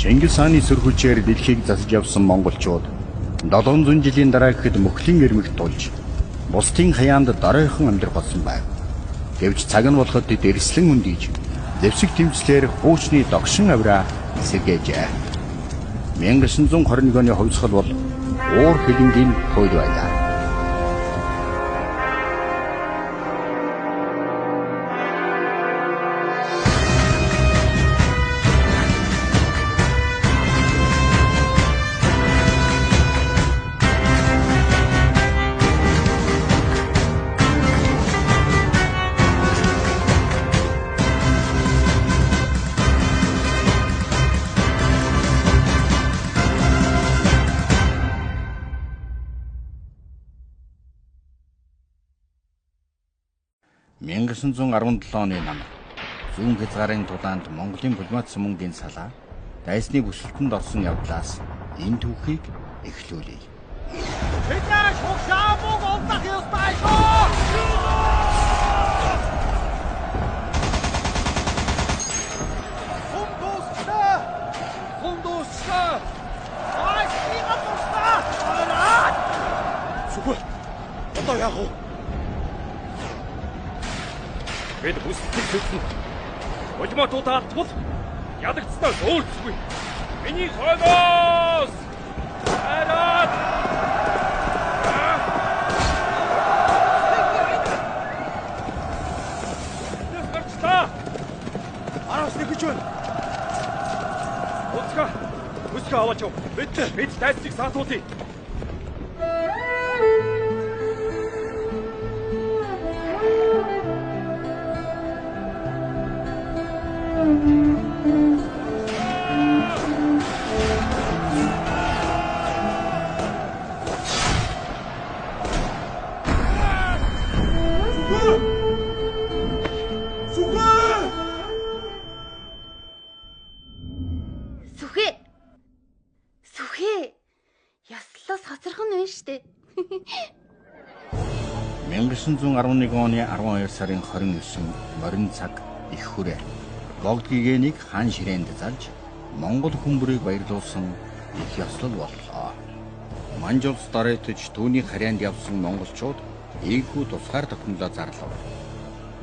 Чингис хааны сөргөчээр дэлхийг засаж явсан монголчууд 700 жилийн дараа гэхэд мөхлийн эрмэгт тулж бусдын хаяанд дараахан амьдрах болсон байв. Гэвч цаг нь болоход тэд эрслэн үндийж зэвсэг тэмцлэр хуучны догшин авираа сэргээжээ. 1921 оны хувьсгал бол уур хилэнгийн хууль байлаа. оны нам зүүн хязгаарын тулаанд Монголын дипломат сүмүнгийн салаа дайсны бүсэлтэнд орсон явдлаас энэ түүхийг эхлүүлье. Тэдний шугшаамог олдох ёстой шүү. Хундусаа. Айсига тусаа. Сүгөө. Одоо яах вэ? Бид бүсэлтийг төлсөн. Дипломатуудаа алдвал ядагдснаас өөрсгүй. Миний хойноос! Хараад! Нэсгэрчлээ! Араас нэгж байна. Өсгөө аваач юу? Бид тайцыг саатуулъя. Яслаас хоцрох нь вэ штэ. 1911 оны 12 сарын 29 морин цаг их хүрээ. Богд гэгэнийг хаан ширээнд залж Монгол хүмүүрийг баярлуулсан их ёслол боллоо. Манж улс доройтож түүний харьяанд явсан монголчууд ийхүү тусгаар тогтнолоо зарлав.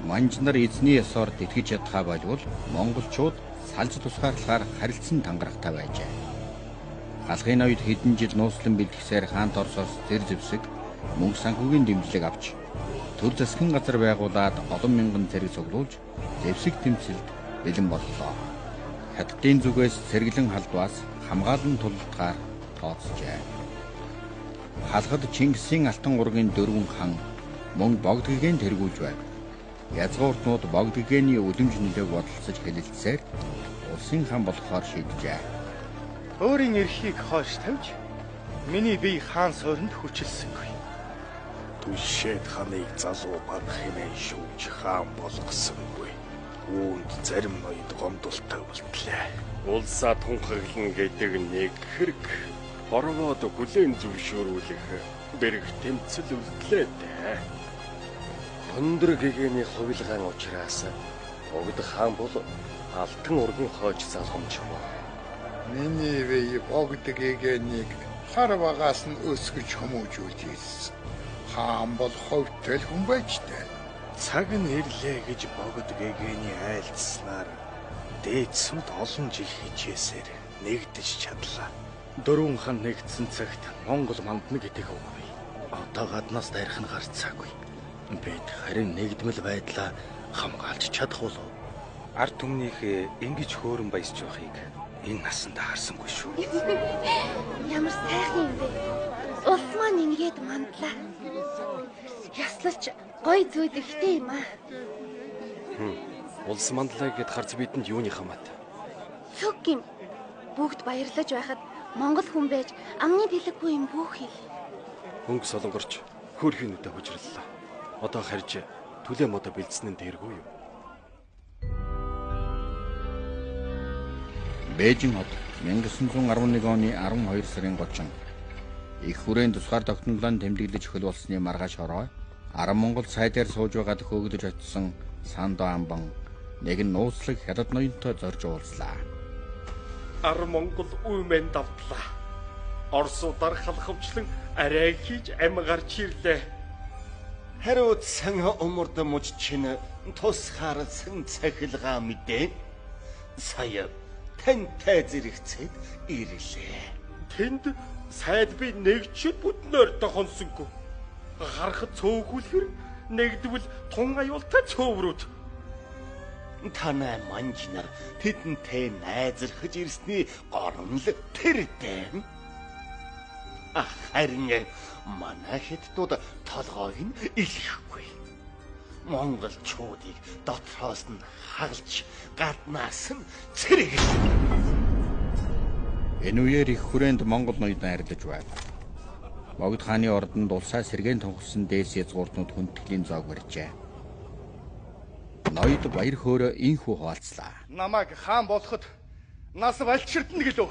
Манж нар эзний ёсоор тэтгэж ядхаа болвол монголчууд салж тусгаарлахаар харилцсан тангарахтай байжээ. Алхын үед хэдэн жил нууцлан бэлтгэсээр хаант Оросоос зэр зэвсэг мөнгө санхүүгийн дэмжлэг авч төр засгийн газар байгуулад олон мянган зэрэг цуглуулж зэвсэг тэмцэлд бэлэн боллоо. Хятадын зүгээс сэргэлэн халдваас хамгаалан тулдгаар тооцжээ. Халхад Чингисийн алтан ургийн 4 хан мөн богд гэгээн тэргүүлж байв. Язгууртнууд богд гэгээний үлэмж нөлөөг бодолцож хэлэлцсээр улсын хан болохоор шийджээ. Өөрийн эрхийг хойш тавьж миний бие хаан суурьнд хүчилсэнгүй. Түшээд ханыг залуу баг хэмээн шүүж хаан болгосонгүй. Үүнд зарим ноёд гомдолтой үлдлээ. Улсаа тунхаглан гэдэг нэг хэрэг хорвоод хүлээн зөвшөөрүүлэх бэрх тэмцэл үлдлээ дээ. Өндөр гэгэний хувилгаан учраас богд хаан бол алтан урган хойч залгамж юм. Миний бие богд гэгэнийг хар багаас нь өсгөж хүмүүжүүлж ирсэн. Хаан бол ховтөл хүн байж таа. Цаг нь ирлээ гэж богд гэгэний айлдснаар дээдсүүд олон жил хичээсээр нэгдэж чадлаа. 4 хан нэгдсэн цагт Монгол мандна гэдэг үгүй. Одоо гаднаас дайрах нь гарцаагүй. Бид харин нэгдмэл байдлаа хамгаалж чадах болов. Ард түмнийхээ ингэж хөөрөн баясч байхыг энэ насанд харсангүй шүү. Ямар сайхан юм бэ? Улс маань ингээд мандлаа. Яслалч гой зүйд ихтэй юм аа. Улс мандлаа гэд харц бидэнд юуны хамаат? Цог юм. Бүгд баярлаж байхад Монгол хүн байж амны бэлэггүй юм бүхий. Хөнгө солонгорч хөөрхийн үдэ хужирлаа. Одоо харж түлээ модо бэлдсэн нь дээргүй юу? Бээжин хот 1911 оны 12 сарын 30 их хүрээнд тусгаар тогтнолоо тэмдэглэж хөл болсны маргааш орой Аран Монгол сайдаар сууж байгаад хөөгдөж очсон Сандо амбан нэгэн нууцлаг хятад ноёнтой зорж уулзлаа. ар Монгол үмэн давтлаа. Орсуудаар халахвчлан арай хийж ам гарч ирлээ. Хариуд сан умурд муж чинь тус харсан цахилгаа мэдээ. Сая тантай зэрэгцээд ирлээ. Тэнд сайд би нэгчд бүтнээр тохонсонгүй. Гарахад цөөхүүлэхэр нэгдвэл тун аюултай цөөврүүд. Танай манжнаар тэдэнтэй найзархаж ирсний гормл тэр дэм. Харин манай хэдтүүд толгойг нь илэхгүй. Монголчуудыг дотроос нь хагалж гаднаас нь цэрэгсэн. Энэ үеэр их хүрээнд Монгол ноёдон арилж байна. Богд хааны ордонд улсаа сэргээн тунхсан дээс язгууртнууд хүндэтгэлийн зоог барьжээ. Ноёд баяр хөөрөө инхүү хуваалцлаа. Намайг хаан болоход нас балчирдна гэлөө.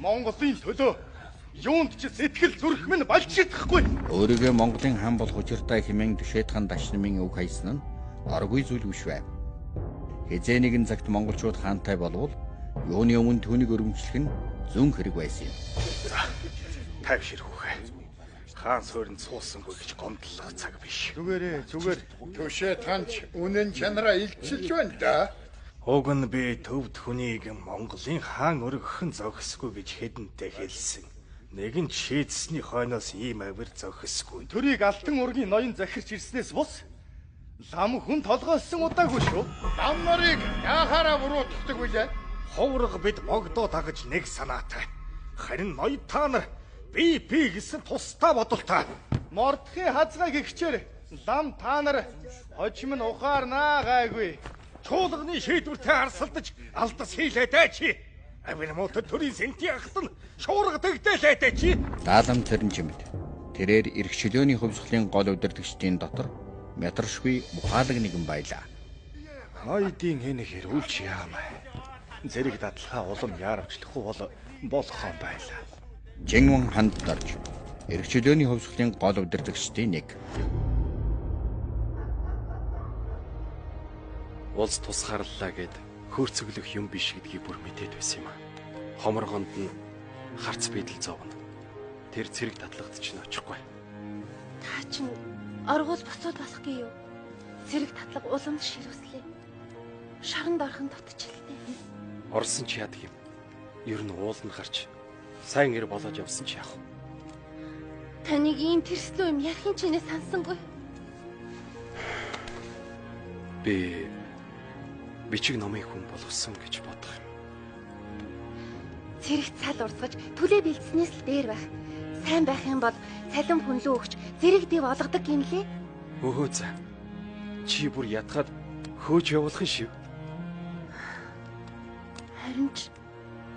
Монголын төлөө юунд ч сэтгэл зүрх минь балчирдахгүй. Өөрийгөө Монголын хаан болох учиртай хэмээн Түшээдхан Дашнамын үг хайсан нь оргүй зүйл биш байв. Хизээ нэгэн цагт монголчууд хаантай болвол юуны өмнө түүнийг өргөмжлөх нь зүүн хэрэг байсан юм. Тайвшир хүүхэ. Хаан суурьнд суусангүй гэж гомдлох цаг биш. Зүгээр. Түшээдханч үнэн чанараа илчилж байна да. Уг нь би төвд хүнийг Монголын хаан өргөх нь зохисгүй гэж хэдэнтэй хэлсэн. Нэгэн шийдсэний хойноос ийм авир зохисгүй. Төрийг алтан ургийн ноён захирч ирснээс бус лам хүн толгооссон удаагүй шүү. Лам нарыг яахаараа буруутгадаг вүлээ? Ховрог бид богдоо дагаж нэг санаатай. Харин ноёд та нар би гэсэн тусдаа бодолтой. Мордхын хазгайг ихчээр лам та нар хожим нь ухаарнаа гайгүй. Чуулганы шийдвэртэй харсалдаж алдас хийлээдэ чи. Авир мотод төрийн сэнти ахтан шуурга дэгдээлээдэ чи. Даалам Цэрэнжимэд тэрээр эрх чөлөөний хувьсгалын гол удирдагчдын дотор метршгүй бухаалаг нэгэн байлаа. Ноёдын энэ хэрүүлж яамаа. Зэрэг дадлахаа улам яарвчлахгүй болох юм байлаа. Жингван ханд дарж эрх чөлөөний хувьсгалын гол удирдагчдын нэг. Улс тусгаарлаа гэд хөрцөглөх юм биш гэдгийг бүр мэдээд байсан юм аа. Хоморгонд нь харц бэдэл зовно. Тэр цэрэг татлагдаж чинь очихгүй. Та чинь оргуул босоод болохгүй юу? Цэрэг татлага уламж ширвслээ. Шаранд орхон дутчихлээ. Орсон ч яадаг юм. Ер нь уул нь гарч сайн ир болоод явсан ч яах вэ? Таныг ийм тэрслүү юм ярихын чинээ сансангүй. Би бичиг номын хүн болгосон гэж бодох юм. Цэрэг цал урсгаж түлээ бэлдснээс л дээр байх. Сайн байх юм бол цалин хүнлүү өгч зэрэг дэв олгодог гинлээ. Өхөө за. Чи бүр ятгаад хөөж явуулах нь шив. Харин ч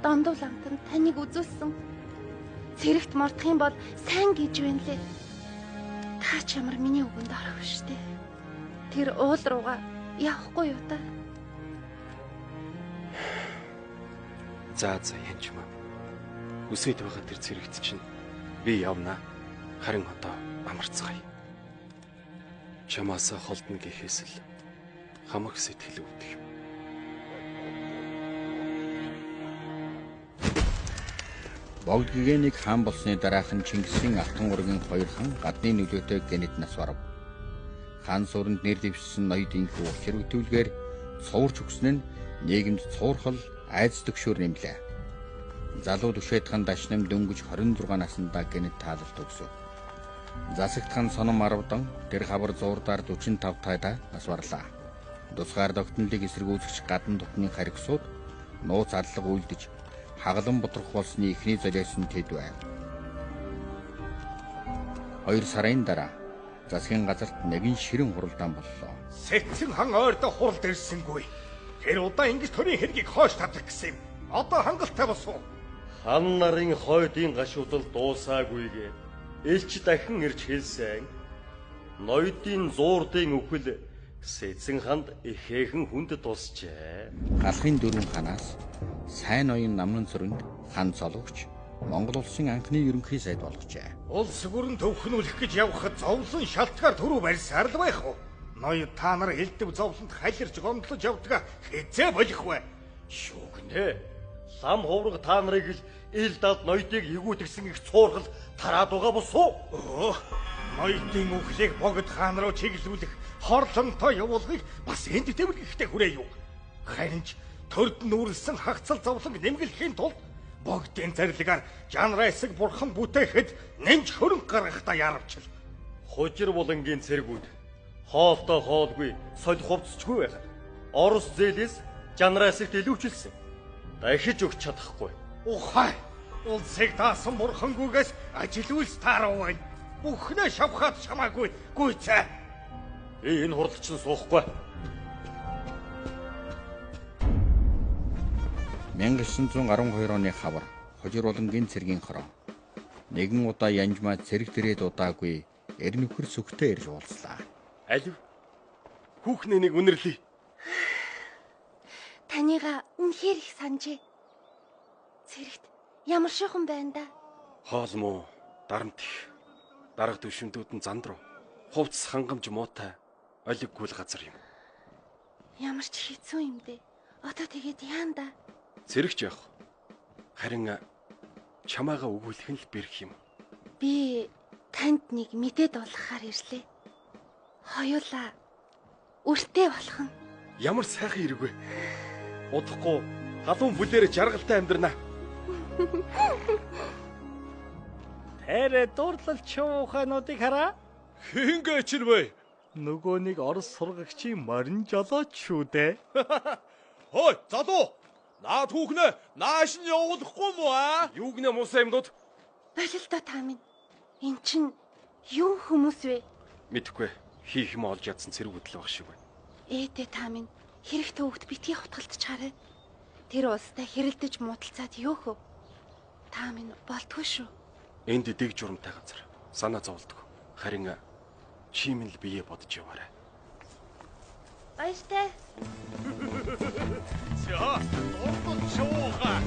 дондуу ламтанд таныг үзүүлсэн. Цэрэгт мордох юм бол сайн гэж байна лээ. Та ч ямар миний үгэнд орох штэ. Тэр уул руугаа явахгүй юу та? За янч маа. Үсэд байгаа тэр цэрэгт чинь би явнаа. Харин одоо амарцгаая. Чамаасаа холдно гэхээс л хамаг сэтгэл өвдөх юм. Богд гэгэнийг хаан болсны дараахан Чингисийн алтан ургийн хоёр хан гадны нөлөөтэй гэнэт нас барав. Хаан суурьнд нэр дэвшсэн ноёдын хүү хэрэгтүүлгээр цуурч өгсөн нь нийгэмд цуурхал айц төгшөөр нэмлээ. Залуу Түшээдхан Дашнам дөнгөж 26 наснда гэнэт таалалт өгсөв. Засагтхан Соном 10 тэр хавар зуурдаар 45 тайда нас барлаа. Тусгаар тогтнолыг эсэргүүцэгч гадна дотны харгисууд нууц аллага үйлдэж хагалан бодрох болсны эхний золиос нь тэд байв. 2 сарын дараа засгийн газарт нэгэн ширэн хуралдаан боллоо. Сэтсэн хан ойрдоо хуралд ирсэнгүй. Тэр удаа ингэж төрийн хэргийг хойш тадлах гэсэн юм. Одоо хангалттай босов. Хан нарын хойдын гашуудал дуусаагүйгээ элч дахин ирж хэлсэн. Ноёдын зуурдын үхэл Сэцэн ханд ихээхэн хүнд тусчээ. Галахын дөрвөн ханаас сайн ноён намрын зүрэнд хан цолгогч Монгол улсын анхны ерөнхий сайд болгожээ. Улс гүрэн төвхнүүлэх гэж явхад зовлон шалтгаар төрөв барьсаар л байх уу? Ноёд та нар элдв зовлонд халирч гомдлож явдаг хязээ болох вэ? Шүүгнэ. Лам хувраг та нарыг л ил дад ноёдыг эгүүдгсэн их цуурхал тараад байгаа босуу. Ноёдын үхлийг богд хаан руу чиглүүлэх хорлонтой явуулгыг бас энд дэвлэхтэй хүрээ юу? Харин ч төрд нүүрлсэн хагцал зовлон нэмгэлхийн тулд богдын зарилгаар жанрайсаг бурхан бүтээхэд нэмж хөрөнгө гаргахтаа яарвчил. Хужир булангийн цэргүүд хоолтой хоолгүй солих хувцсчгүй байхад Орос зээлээс жанраасагт илүүчилсэн. Дахиж өгч чадахгүй. Ухай! Улсыг даасан бурхангүйгээс ажил үйлс таарав. Бүхнээ шавхаад чамаагүй гүйцээ. Энэ хурлчин суухгүй. 1912 оны хавар хожир улангийн цэргийн хороо. Нэгэн удаа янжмаа цэрэг дээрээ удаагүй эрнүхэр сүхтээ ирж уулзлаа. Алив. Хүүхнээ нэг үнэрлэе. Таныга үнэхээр их санджээ. Цэрэгт ямар шихэн байна да. Хоол муу, дарамт их. Дарга төвшөндүүд нь зандруу. Хувцс хангамж муутай. Олиггүй л газар юм. Ямар ч хэцүү юм дээ. Одоо тэгээд яанда. Цэрэгч явах. Харин чамаага өгүүлэх нь л бэрх юм. Би танд нэг мэдээд болгохаар ирлээ. Хоёулаа өртөө болох нь. Ямар сайхан хэрэг вэ? Удахгүй халуун бүлээр жаргалтай амьдрнаа. Тэрэ дурдлал чуухануудыг хараа. Хингээч нь вэ? Нөгөө нэг Орос сургагчийн морин жолооч шүү дээ. Хой, залуу! Наад хүүхнээ нааш нь явуулахгүй мүү аа? Юу гинэ муусаа юмнууд? Болилдоо та минь. Эн чин юу хүмүүс вэ? Мэдхгүй. Хийх юм олж ядсан цэргүүд л баг шиг байна. Ээдээ та минь хэрэгтэй хөвгт битгий хутгалтчаарай. Тэр улстай хэрэлдэж муудалцаад юу хөө? Та минь болтгүй шүү. Энд дэг журамтай газар. Санаа зовлдог. Харин чимэн л бие бодож яваарай. Баяртай. За, дурдлал чуугаа.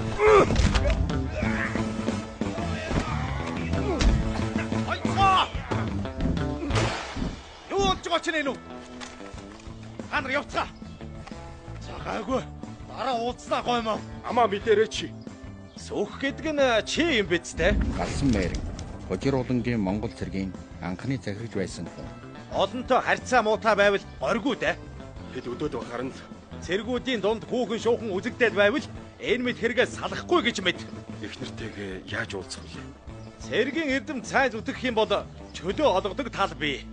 Айцаа! Юу болж байгаа ч нэ? Та нар явцгаа. Цагаагүй. Дараа уулзнаа гой мөн. Амаа мэдэрээ чи. Сүх гэдэг нь чи юм биз дээ? Галсан байран хожир улангийн Монгол цэргийн анхны захирагч байсан хүн. Олонтой харьцаа муутай байвал оргүй дээ. Хэд өдөөд бахарна л. Цэргүүдийн дунд хүүхэн шуухан үзэгдээд байвал энэ мэд хэрэгээ салахгүй гэж мэд. Эхнэртэйгээ яаж уулзах вэ? Цэргийн эрдэм цайз үтгэх юм бол чөлөө олгодог тал бий.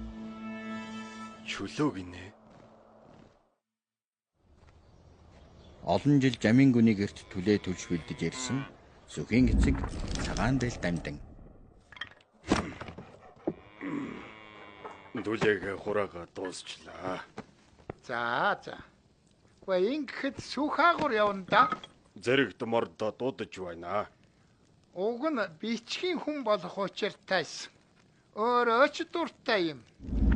Чөлөө гинэ. Олон жил жамин гүний гэрт түлээ төлж бэлдэж ирсэн сүхийн эцэг цагаан дээл дамдан. Дүлээг хураага дуусчлаа. За. Вэ ингэхэд сүхаагур явна да. Зэрэгт мордо дуудаж байна. Уг нь бичгийн хүн болох учиртайс. Өөрөө ч дуртай юм.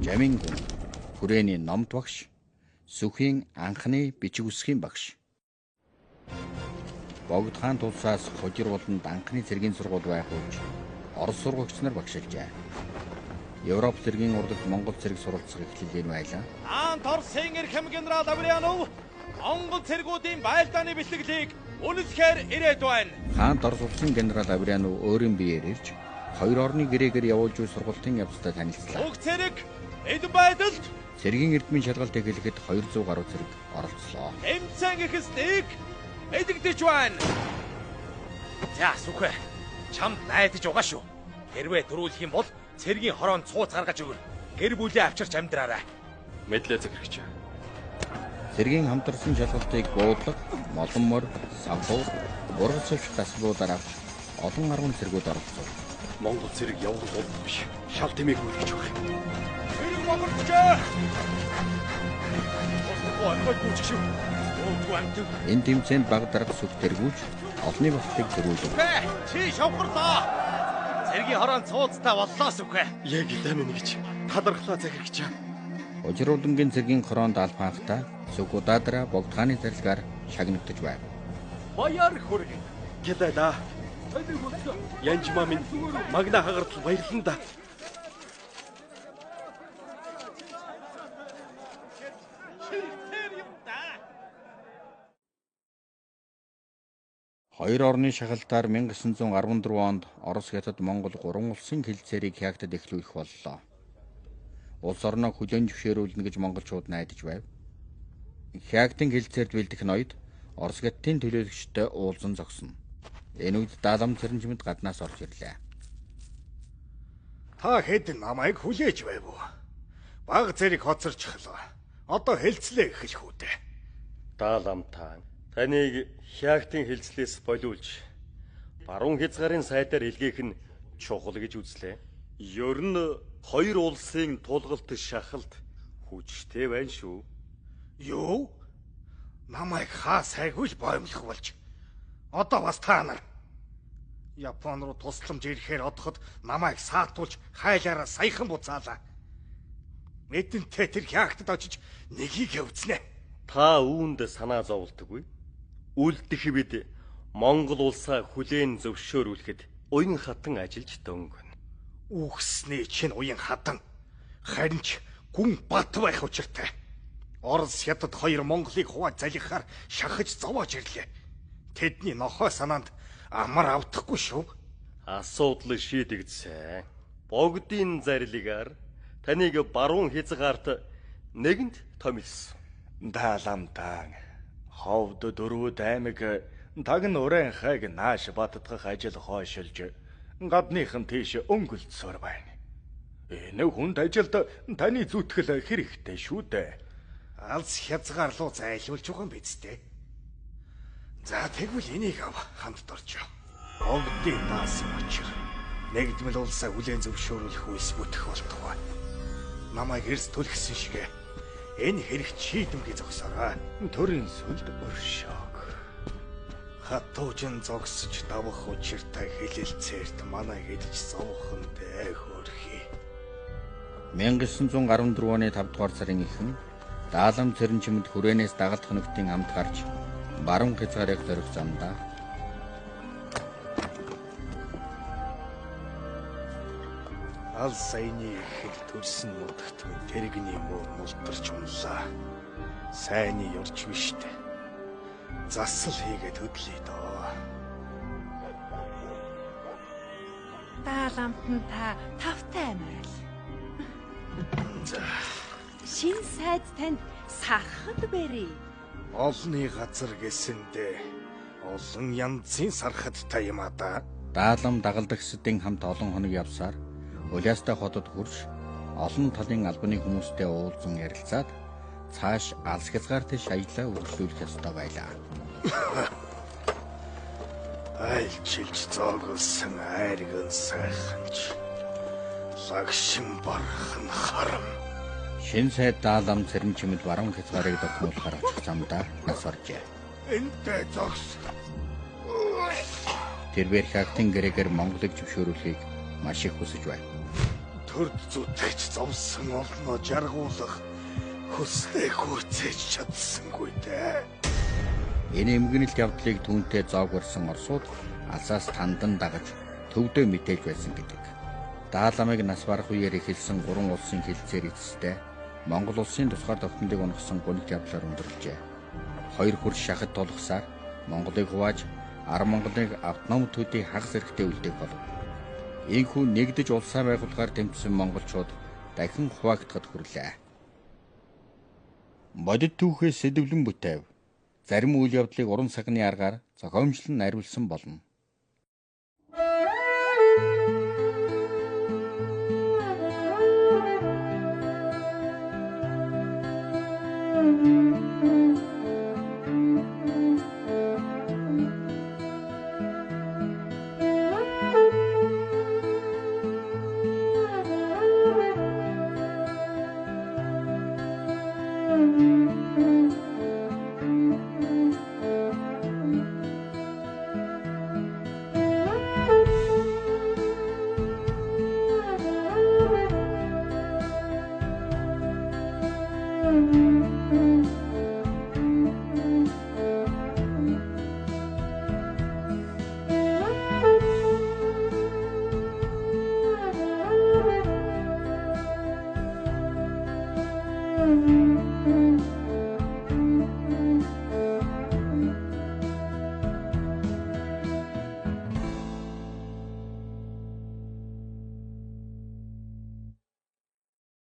Жамин гүн хүрээний номд багш, сүхийн анхны бичиг үсгийн багш. Богд хаан тулсаас хожир уланд анхны цэргийн сургууль байх үуч Орос сургагч нар багшилжээ. Европ цэргийн урлагт Монгол цэрэг суралцах эхлэлээр байлаа. Хаан Торсын эрхэм генерал Аврианов Монгол цэргүүдийн байлдааны бэлтгэлийг үнэхээр ирээд байна. Хаан Орос улсын генерал Аврианов өөрийн биеэр ирж хоёр орны гэрээгээр явуулж буй сургалтын явцдаа танилцлаа. Уг цэрэг эдэн байдалд Цэргийн эрдмийн шалгалт эхлэхэд 200 гаруй цэрэг оролцлоо. эмцэн гэхэстэйг эдэгдэж байна. За сүхэ чамд найдаж угаа шүү. Хэрвээ төрүүлэх юм бол цэргийн хороонд цууц гаргаж өгөр. Гэр бүлээ авчирч амьдраарай. Мэдлээ захирагч. Цэргийн хамтарсан шалгалтыг буудлага, молон мор, савхуур, бургас цэвч тасруудаар авч олон арван цэргүүд оролцов. Монгол цэрэг явах бол биш. Шал тэмээг үлгэж өгөх. Хэрэг могорчээ. Босдоо ахад гүчих шүү. Өөдгөө амтэг. Энэ тэмцээнд баг дарга сүх тэргүүлж олонний багтыг төрүүлв. Чи шавхарлаа. Цэргийн хороонд цууцтай боллоо сүхэ. Яг илээ минь гэж талархлаа захирагч. Хожир улангийн цэргийн хороонд албаахта сүх удаадра богд хааны зарилгаар шагнагдаж байв. Баяр хүрэг. Гэлээ. Янжмаа минь магна хагартал баярлан да. Хоёр орны шахалтаар 1914 онд Орос хятад Монгол 3 улсын хэлцээрийг Хягтад эхлүүлэх боллоо. Улс орноо хүлээн зөвшөөрүүлнэ гэж монголчууд найдаж байв. Хягтын хэлцээрд бэлдэх ноёд Орос хятадын төлөөлөгчтэй уулзан зогсно. Энэ үед Даалам Цэрэнжмэд гаднаас орж ирлээ. Та хэд намайг хүлээж байв уу? Баг зэрэг хоцорч хлаа. Одоо хэлцлээ эхлэх үү дээ. Даалам таан таныг Хягтын хэлцлээс болиулж баруун хязгаарын сайдаар илгээх нь чухал гэж үзлээ. Ер нь хоёр улсын тулгалт шахалт хүчтэй байна шүү. Юу? Намайг хаа сайгүй л боомлох болж. Одоо бас та нар Япон руу тусламж ирэхээр одоход намайг саатуулж хайлаараа саяхан буцаалаа. Мэдэнтэй тэр Хягтад очиж нэгийг явуузнаа. Та үүнд санаа зовлтгүй. Үлдэх бид Монгол улсаа хүлээн зөвшөөрүүлэхэд уян хатан ажиллаж дөнгөн. Үгснээ чинь уян хатан. Харин ч гүн бат байх учиртай. Орос хятад хоёр Монголыг хувааж залгихаар шахаж зовоож ирлээ. Тэдний нохой санаанд амар автахгүй шүү. Асуудал шийдэгдсэн. Богдын зарлигаар таныг баруун хязгаарт нэгэнт томилсон. Даалам таан ховд дөрвөд аймаг тагн уран хайг нааш баттгах ажил хойшилж гадныхан тийш өнгөлцсөөр байна. Энэ хүнд ажилд таны зүтгэл хэрэгтэй шүү дээ. Алс хязгаар руу зайлуулж байгаа юм биз дээ. За тэгвэл энийг ав хамт орчоо. Богдын даасан очир. Нэгдмэл улсаа хүлээн зөвшөөрүүлэх үс бүтэх болтугай. Намайг эрс түлхсэн шигэ. Энэ хэрэгт шийдэмгээ зогсоорой. Төрийн сүлд өршөг. Хатуужин зогсож давах учиртай хэлэлцээрт манай гэдэж зовхон дээ хөрхий. 1914 оны 5 дугаар сарын эхэн Даалам Цэрэнжмэд хүрээнээс дагалт хоногтын амд гарч баруун хязгаарыг зорих замдаа Ал саяны ихэд төрсөн нутагт тэрэгний мөр мултарч унлаа. Сайны ёрч биш дээ. Засал хийгээд хөдлөе доо. Дааламт нь та тавтай амирал. За, Шин сайд танд сархад бэрээ. олонний газар гэсэндээ олон янзын сархадтай юм а да. Даалам дагалдагсдын хамт олон хоног явсаар Уляастай хотод хурж олон талын албаны хүмүүстэй уулзсан ярилцаад цааш алс хязгаар дэш аяллаа үргэлжлүүлэх ёстой байлаа. Айлчилж зоогсон айрган сайханч. Лагшин бархан харам. Шин сайд Даалам Цэрэнжмэд баруун хязгаарыг дохиулахаар очих замдаа нас оржээ. Энтэй зогс. Тэрээр Хягтын гэрээгээр Монголыг зөвшөөрүүлэхийг маш их хүсэж байна. Төрд зүтгэж зовсон олноо жаргуулах хүслээ гүйцээж чадсангүй дээ. Энэ эмгэнэлт явдлыг түүнтэй зоог барьсан Оросууд алсаас тандан дагаж төвдөө мэдээж байсан гэдэг. Дааламыг нас барах үеэр эхэлсэн 3 улсын хэлцээр эцэстээ Монгол улсын тусгаар тогтнолыг унгасан гүнэлт явдлаар өндөрлөжээ. Хоёр хурж шахад тулгасаар Монголыг хувааж Ар Монголыг автономи төдий хагас зэрэгтэй үлдээх болов. Ийхүү нэгдэж улсаа байгуулахаар тэмцсэн монголчууд дахин хуваагдахад хүрлээ. Бодит түүхээс сэдэвлэн бүтээв. Зарим үйл явдлыг уран сагны аргаар зохиомжлон найруулсан болно.